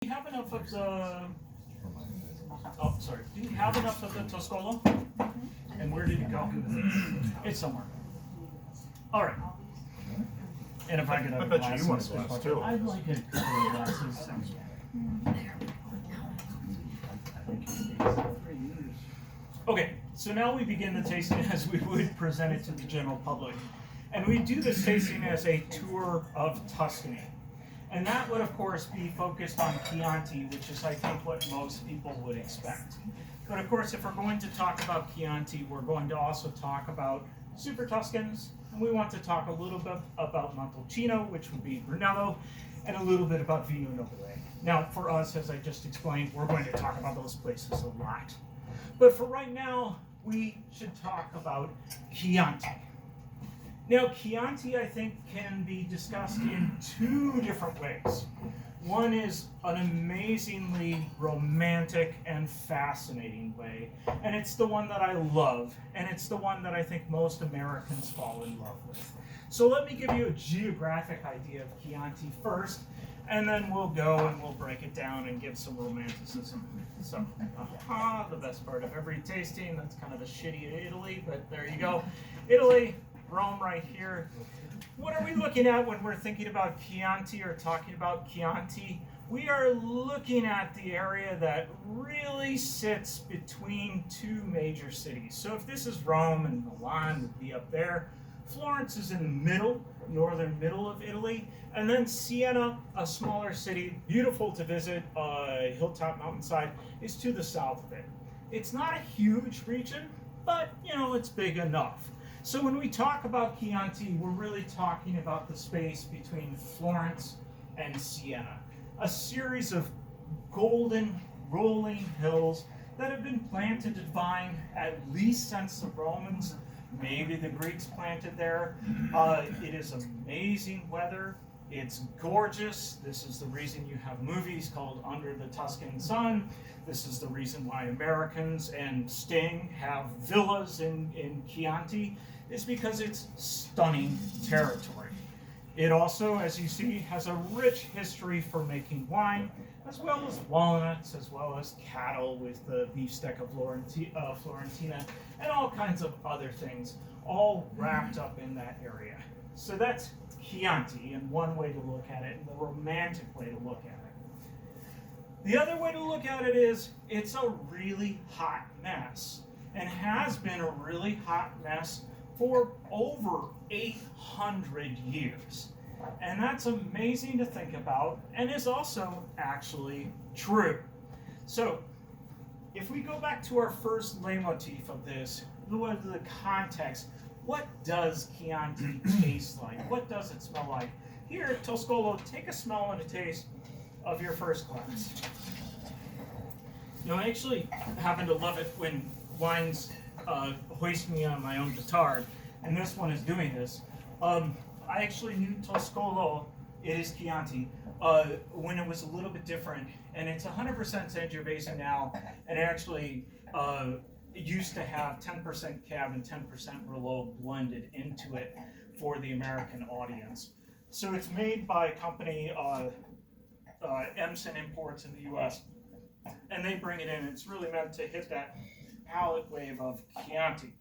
Do you have enough of the? Oh, sorry. Do you have enough of the Toscolo? And where did it go? It's somewhere. All right. And if I could have I a bet glass, you want a glass too. I'd like a couple of glasses. Okay, so now we begin the tasting as we would present it to the general public. And we do this tasting as a tour of Tuscany. And that would, of course, be focused on Chianti, which is, I think, what most people would expect. But, of course, if we're going to talk about Chianti, we're going to also talk about Super Tuscans, and we want to talk a little bit about Montalcino, which would be Brunello, and a little bit about Vino Nobile. Now, for us, as I just explained, we're going to talk about those places a lot. But for right now, we should talk about Chianti. Now, Chianti, I think, can be discussed in two different ways. One is an amazingly romantic and fascinating way, and it's the one that I love, and it's the one that I think most Americans fall in love with. So let me give you a geographic idea of Chianti first, and then we'll go and we'll break it down and give some romanticism. So, the best part of every tasting, that's kind of the shitty Italy, but there you go. Italy, Rome right here. What are we looking at when we're thinking about Chianti or talking about Chianti? We are looking at the area that really sits between two major cities. So if this is Rome and Milan would be up there, Florence is in the middle, northern middle of Italy, and then Siena, a smaller city, beautiful to visit, hilltop mountainside, is to the south of it. It's not a huge region, but it's big enough. So when we talk about Chianti, we're really talking about the space between Florence and Siena, a series of golden rolling hills that have been planted to vine at least since the Romans. Maybe the Greeks planted there. It is amazing weather. It's gorgeous. This is the reason you have movies called Under the Tuscan Sun. This is the reason why Americans and Sting have villas in Chianti, is because it's stunning territory. It also, as you see, has a rich history for making wine, as well as walnuts, as well as cattle with the beefsteak of Florentina, and all kinds of other things, all wrapped up in that area. So that's Chianti, and one way to look at it, and the romantic way to look at it. The other way to look at it is, it's a really hot mess, and has been a really hot mess for over 800 years. And that's amazing to think about, and is also actually true. So, if we go back to our first leitmotif of this, the context, what does Chianti taste like? What does it smell like? Here, Toscolo, take a smell and a taste of your first glass. I actually happen to love it when wines hoist me on my own petard, and this one is doing this. I actually knew Toscolo, it is Chianti, when it was a little bit different, and it's 100% Sangiovese now, and it actually used to have 10% Cab and 10% Merlot blended into it for the American audience. So it's made by a company, Emson Imports in the U.S., and they bring it in. It's really meant to hit that palate wave of Chianti.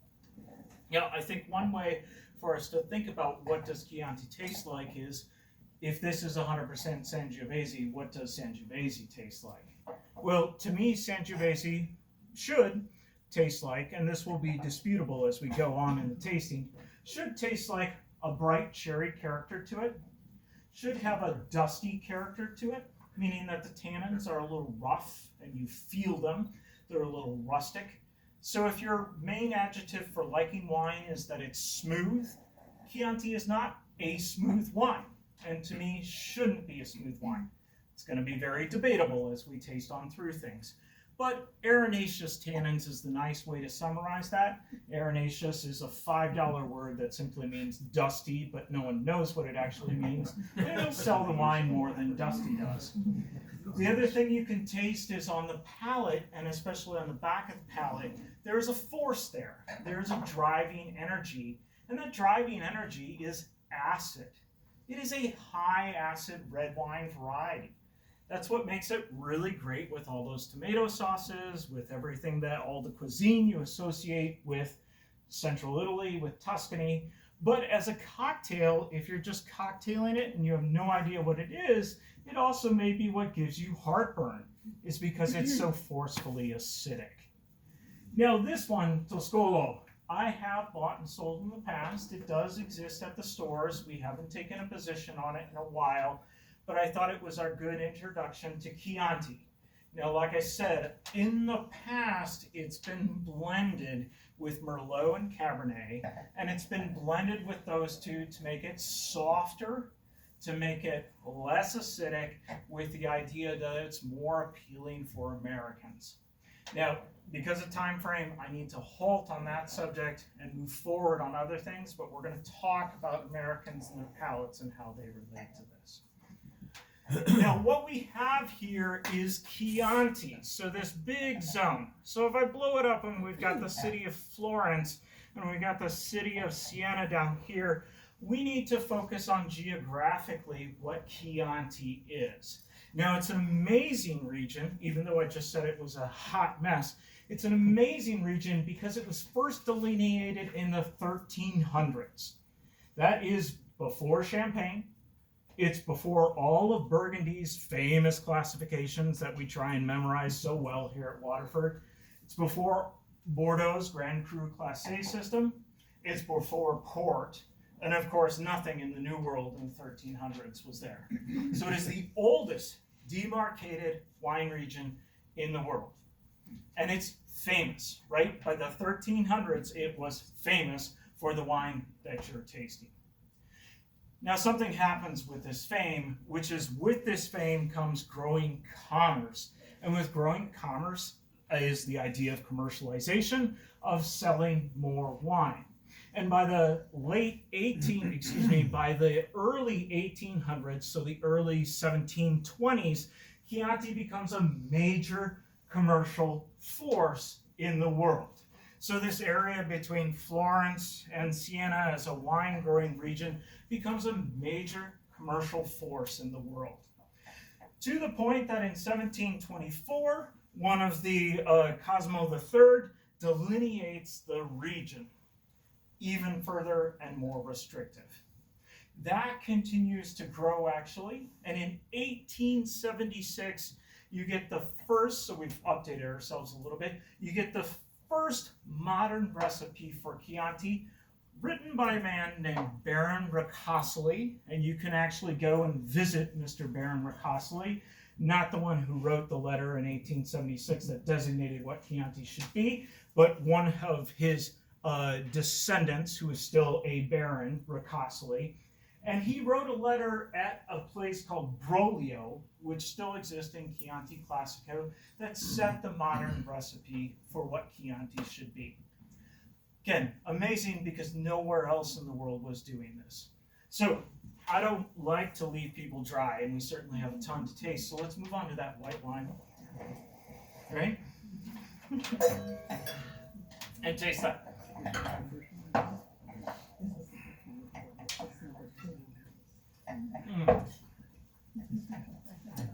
I think one way for us to think about what does Chianti taste like is, if this is 100% Sangiovese, what does Sangiovese taste like? Well, to me, Sangiovese should taste like, and this will be disputable as we go on in the tasting, should taste like a bright cherry character to it, should have a dusty character to it, meaning that the tannins are a little rough and you feel them, they're a little rustic. So if your main adjective for liking wine is that it's smooth, Chianti is not a smooth wine, and to me shouldn't be a smooth wine. It's going to be very debatable as we taste on through things. But arenaceous tannins is the nice way to summarize that. Arenaceous is a $5 word that simply means dusty, but no one knows what it actually means. It'll sell the wine more than dusty does. The other thing you can taste is on the palate, and especially on the back of the palate, there is a force there. There is a driving energy, and that driving energy is acid. It is a high acid red wine variety. That's what makes it really great with all those tomato sauces, with everything that all the cuisine you associate with Central Italy, with Tuscany. But as a cocktail, if you're just cocktailing it and you have no idea what it is, it also may be what gives you heartburn, is because it's so forcefully acidic. Now this one, Toscolo, I have bought and sold in the past. It does exist at the stores. We haven't taken a position on it in a while, but I thought it was our good introduction to Chianti. Now, like I said, in the past, it's been blended with Merlot and Cabernet, and it's been blended with those two to make it softer, to make it less acidic, with the idea that it's more appealing for Americans. Now, because of time frame, I need to halt on that subject and move forward on other things, but we're going to talk about Americans and their palates and how they relate to this. Now, what we have here is Chianti, so this big zone. So if I blow it up and we've got the city of Florence and we've got the city of Siena down here, we need to focus on geographically what Chianti is. Now, it's an amazing region, even though I just said it was a hot mess. It's an amazing region because it was first delineated in the 1300s. That is before Champagne. It's before all of Burgundy's famous classifications that we try and memorize so well here at Waterford. It's before Bordeaux's Grand Cru Classé system. It's before port. And of course, nothing in the New World in the 1300s was there. So it is the oldest demarcated wine region in the world. And it's famous, right? By the 1300s, it was famous for the wine that you're tasting. Now, something happens with this fame, which is with this fame comes growing commerce. And with growing commerce is the idea of commercialization, of selling more wine. And by the by the early 1800s, so the early 1720s, Chianti becomes a major commercial force in the world. So this area between Florence and Siena as a wine growing region becomes a major commercial force in the world. To the point that in 1724, one of the Cosimo III delineates the region even further and more restrictive. That continues to grow actually, and in 1876, you get the first, so we've updated ourselves a little bit, you get the first modern recipe for Chianti written by a man named Baron Ricasoli, and you can actually go and visit Mr. Baron Ricasoli, not the one who wrote the letter in 1876 that designated what Chianti should be, but one of his descendants who is still a Baron, Ricasoli. And he wrote a letter at a place called Broglio, which still exists in Chianti Classico, that set the modern recipe for what Chianti should be. Again, amazing because nowhere else in the world was doing this. So I don't like to leave people dry, and we certainly have a ton to taste. So let's move on to that white wine. Right? And taste that.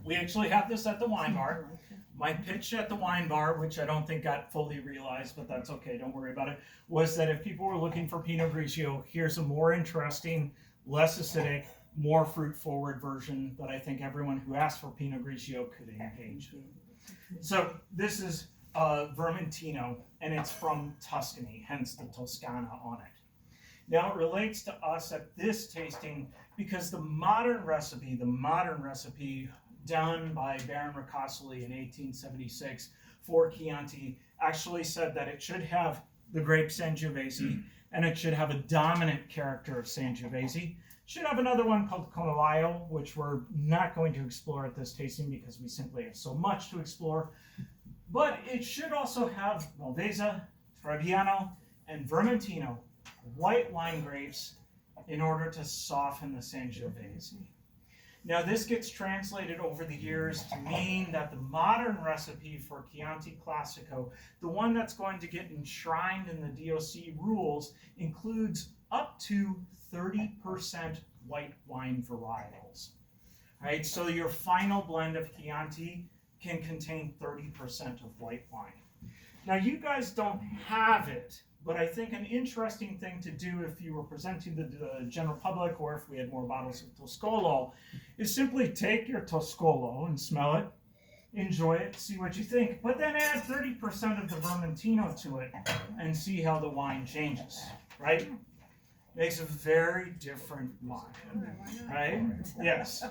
We actually have this at the wine bar. My pitch at the wine bar, which I don't think got fully realized, but that's okay, don't worry about it, was that if people were looking for Pinot Grigio, here's a more interesting, less acidic, more fruit-forward version that I think everyone who asked for Pinot Grigio could engage in. So this is Vermentino, and it's from Tuscany, hence the Toscana on it. Now it relates to us at this tasting because the modern recipe done by Baron Ricasoli in 1876 for Chianti actually said that it should have the grape Sangiovese and it should have a dominant character of Sangiovese. It should have another one called Conolaio, which we're not going to explore at this tasting because we simply have so much to explore. But it should also have Malvesa, Trebbiano, and Vermentino, white wine grapes, in order to soften the Sangiovese. Now this gets translated over the years to mean that the modern recipe for Chianti Classico, the one that's going to get enshrined in the DOC rules, includes up to 30% white wine varietals. right? So your final blend of Chianti can contain 30% of white wine. Now you guys don't have it, but I think an interesting thing to do if you were presenting to the general public, or if we had more bottles of Toscolo, is simply take your Toscolo and smell it, enjoy it, see what you think, but then add 30% of the Vermentino to it and see how the wine changes, right? Makes a very different wine, right? Yes.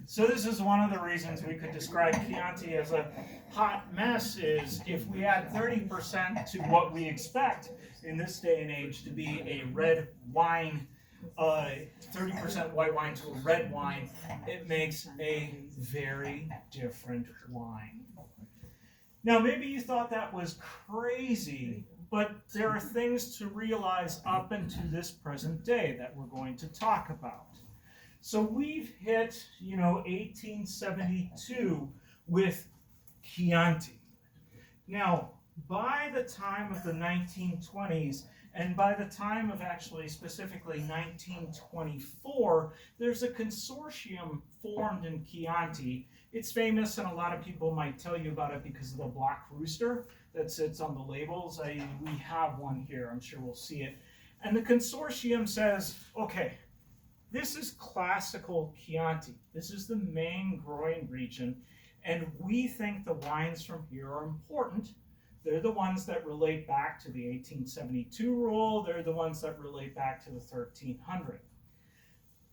So this is one of the reasons we could describe Chianti as a hot mess, is if we add 30% to what we expect in this day and age to be a red wine, 30% white wine to a red wine, it makes a very different wine. Now, maybe you thought that was crazy, but there are things to realize up into this present day that we're going to talk about. So we've hit, 1872 with Chianti. Now, by the time of the 1920s, and by the time of actually specifically 1924, there's a consortium formed in Chianti. It's famous, and a lot of people might tell you about it because of the black rooster that sits on the labels. We have one here, I'm sure we'll see it. And the consortium says, okay, this is classical Chianti. This is the main growing region, and we think the wines from here are important. They're the ones that relate back to the 1872 rule. They're the ones that relate back to the 1300.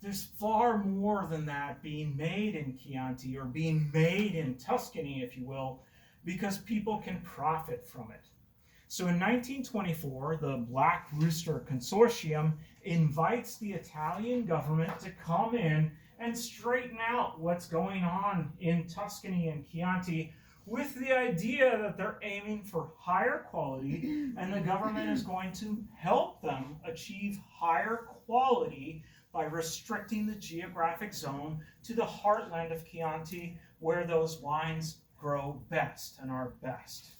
There's far more than that being made in Chianti, or being made in Tuscany, if you will, because people can profit from it. So in 1924, the Black Rooster Consortium invites the Italian government to come in and straighten out what's going on in Tuscany and Chianti, with the idea that they're aiming for higher quality, and the government is going to help them achieve higher quality by restricting the geographic zone to the heartland of Chianti, where those wines grow best and are best.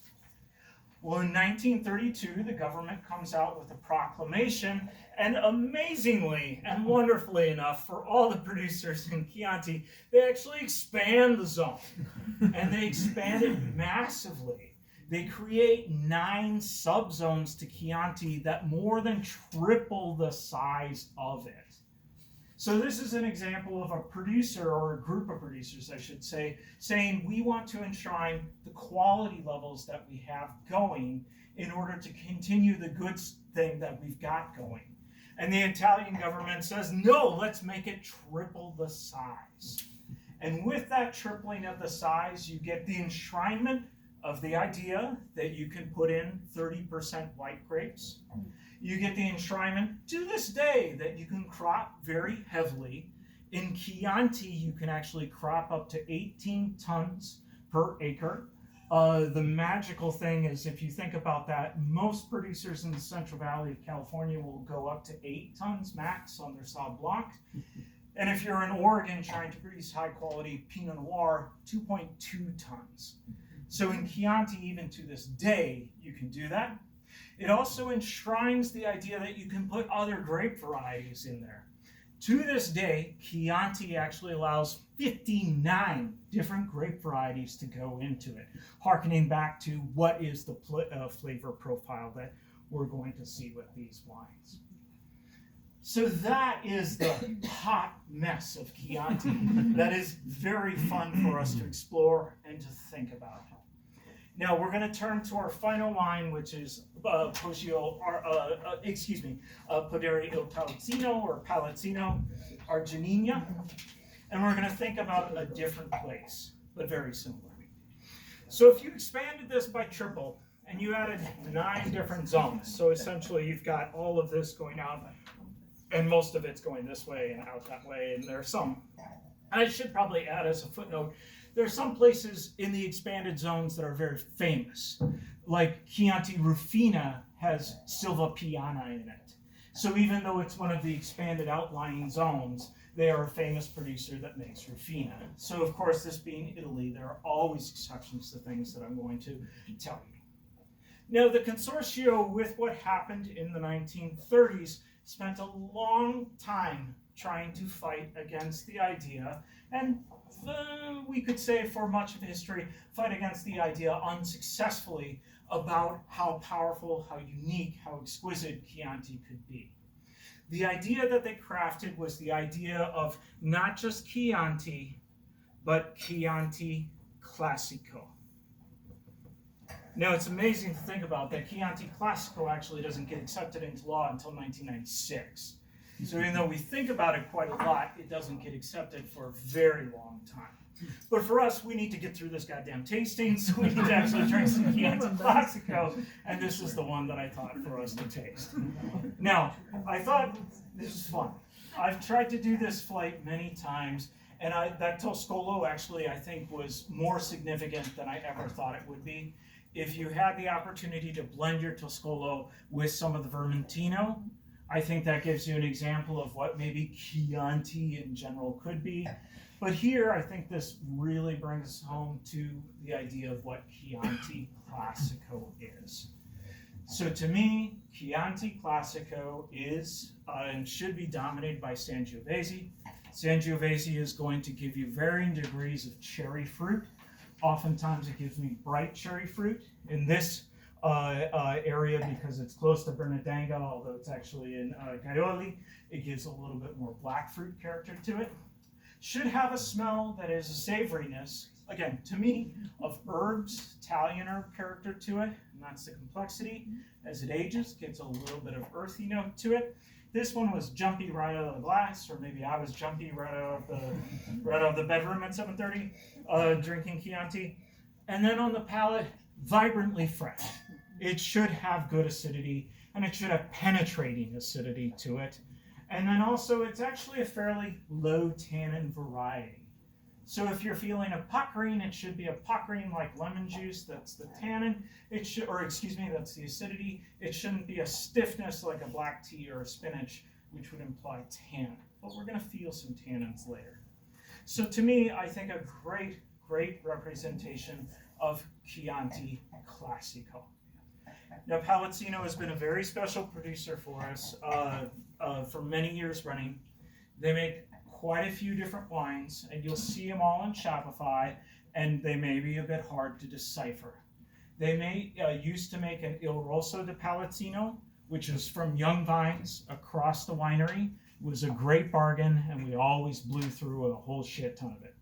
Well, in 1932, the government comes out with a proclamation, and amazingly and wonderfully enough for all the producers in Chianti, they actually expand the zone, and they expand it massively. They create 9 subzones to Chianti that more than triple the size of it. So this is an example of a producer, or a group of producers, I should say, saying we want to enshrine the quality levels that we have going in order to continue the good thing that we've got going. And the Italian government says, no, let's make it triple the size. And with that tripling of the size, you get the enshrinement of the idea that you can put in 30% white grapes. You get the enshrinement to this day that you can crop very heavily. In Chianti, you can actually crop up to 18 tons per acre. The magical thing is, if you think about that, most producers in the Central Valley of California will go up to 8 tons max on their Sauv Blanc. And if you're in Oregon trying to produce high quality Pinot Noir, 2.2 tons. So in Chianti, even to this day, you can do that. It also enshrines the idea that you can put other grape varieties in there. To this day, Chianti actually allows 59 different grape varieties to go into it, hearkening back to what is the flavor profile that we're going to see with these wines. So that is the hot mess of Chianti that is very fun for us to explore and to think about. Now we're going to turn to our final wine, which is Poderi il Palazzino, or Palazzino Arginina, and we're going to think about a different place, but very similar. So if you expanded this by triple and you added 9 different zones, so essentially you've got all of this going out, and most of it's going this way and out that way, and there are some. I should probably add as a footnote, there are some places in the expanded zones that are very famous, like Chianti Rufina has Silva Piana in it. So even though it's one of the expanded outlying zones, they are a famous producer that makes Rufina. So of course, this being Italy, there are always exceptions to things that I'm going to tell you. Now the Consortio, with what happened in the 1930s, spent a long time trying to fight against the idea, and we could say for much of history, fight against the idea unsuccessfully about how powerful, how unique, how exquisite Chianti could be. The idea that they crafted was the idea of not just Chianti, but Chianti Classico. Now, it's amazing to think about that Chianti Classico actually doesn't get accepted into law until 1996. So even though we think about it quite a lot, it doesn't get accepted for a very long time. But for us, we need to get through this goddamn tasting, so we need to actually drink some Chianti Classico, and this is the one that I thought for us to taste. Now, I thought this is fun. I've tried to do this flight many times, and that Toscolo actually, I think, was more significant than I ever thought it would be. If you had the opportunity to blend your Toscolo with some of the Vermentino, I think that gives you an example of what maybe Chianti in general could be. But here, I think this really brings home to the idea of what Chianti Classico is. So to me, Chianti Classico is and should be dominated by Sangiovese. Sangiovese is going to give you varying degrees of cherry fruit. Oftentimes it gives me bright cherry fruit. In this area, because it's close to Bernardanga, although it's actually in Gaioli, it gives a little bit more black fruit character to it. Should have a smell that is a savoriness, again, to me, of herbs, Italian herb character to it, and that's the complexity. As it ages, gets a little bit of earthy note to it. This one was jumpy right out of the glass, or maybe I was jumpy right out of the bedroom at 7:30, drinking Chianti. And then on the palate, vibrantly fresh. It should have good acidity, and it should have penetrating acidity to it. And then also, it's actually a fairly low tannin variety. So if you're feeling a puckering, it should be a puckering like lemon juice. That's the tannin. That's the acidity. It shouldn't be a stiffness like a black tea or a spinach, which would imply tannin. But we're going to feel some tannins later. So to me, I think a great representation of Chianti Classico. Now, Palazzino has been a very special producer for us for many years running. They make quite a few different wines, and you'll see them all on Shopify, and they may be a bit hard to decipher. They used to make an Il Rosso di Palazzino, which is from young vines across the winery. It was a great bargain, and we always blew through a whole shit ton of it.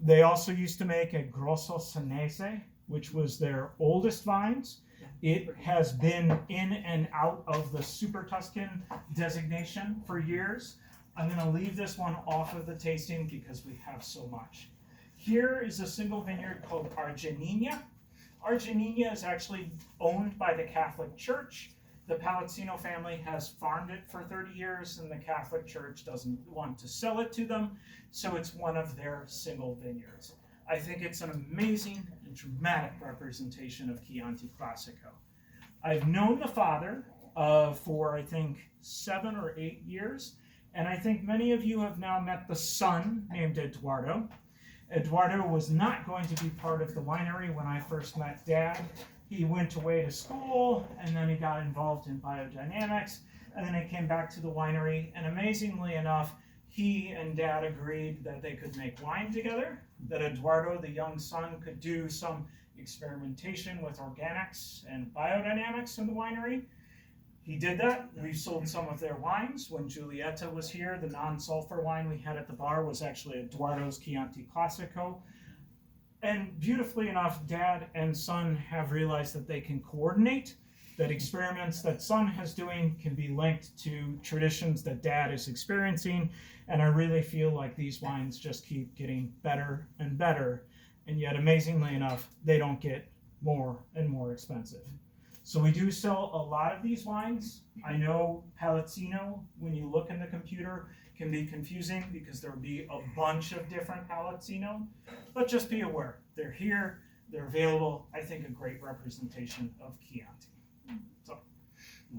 They also used to make a Grosso Sanese, which was their oldest vines. It has been in and out of the Super Tuscan designation for years. I'm going to leave this one off of the tasting because we have so much. Here is a single vineyard called Argenina. Argenina is actually owned by the Catholic Church. The Palazzino family has farmed it for 30 years, and the Catholic Church doesn't want to sell it to them, so it's one of their single vineyards. I think it's an amazing and dramatic representation of Chianti Classico. I've known the father for, I think, 7 or 8 years, and I think many of you have now met the son named Eduardo. Eduardo was not going to be part of the winery when I first met Dad. He went away to school, and then he got involved in biodynamics, and then he came back to the winery, and amazingly enough, he and Dad agreed that they could make wine together, that Eduardo, the young son, could do some experimentation with organics and biodynamics in the winery. He did that. We sold some of their wines. When Giulietta was here, the non-sulfur wine we had at the bar was actually Eduardo's Chianti Classico. And beautifully enough, Dad and son have realized that they can coordinate, that experiments that son is doing can be linked to traditions that Dad is experiencing. And I really feel like these wines just keep getting better and better. And yet, amazingly enough, they don't get more and more expensive. So we do sell a lot of these wines. I know Palazzino, when you look in the computer, can be confusing because there will be a bunch of different Palazzino, but just be aware, they're here, they're available. I think a great representation of Chianti. So,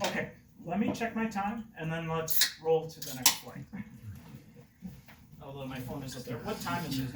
okay, let me check my time and then let's roll to the next flight. Although my phone is up there. What time is it?